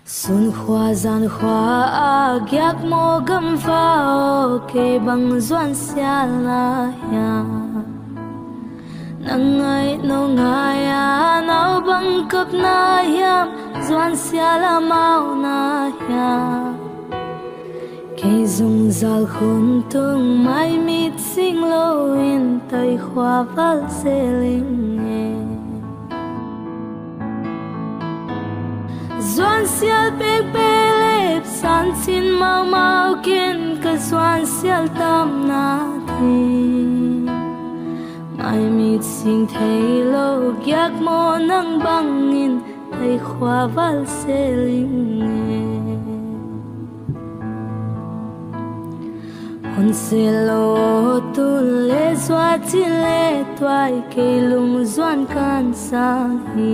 Xuân khoa gian khoa gác mô gầm phao kê bằng doan xa la ya nang ngay no ngaya nao bang cấp na yam doan xa la mau na ya kê dung zal khôn tung mai mit sing lo in tay khoa val se ling Doan sial pek pelep san sin mau mau kin ka doan sial tam na thi mai mit sing thei lo gyak mo nang bangin thei khwa val se ling hon se lo tu le zwa ti le twai ke lung doan kan sang hi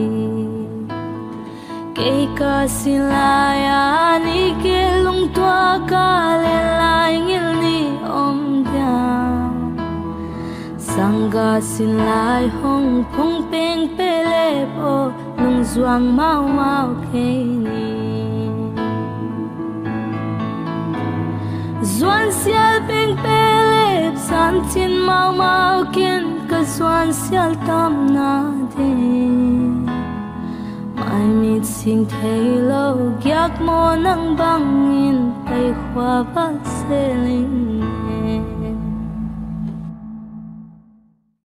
kê ca xin lai ani kê lung tua ca lên lai ngil ni om down sangga xin lai hong phong peng pele po lung doang mau mau kê ni doan sial peng pele san tin mau mau kin ka doan sial tam na din ai mit sing thei lo gyak mo nang bangin tay khwa val se ling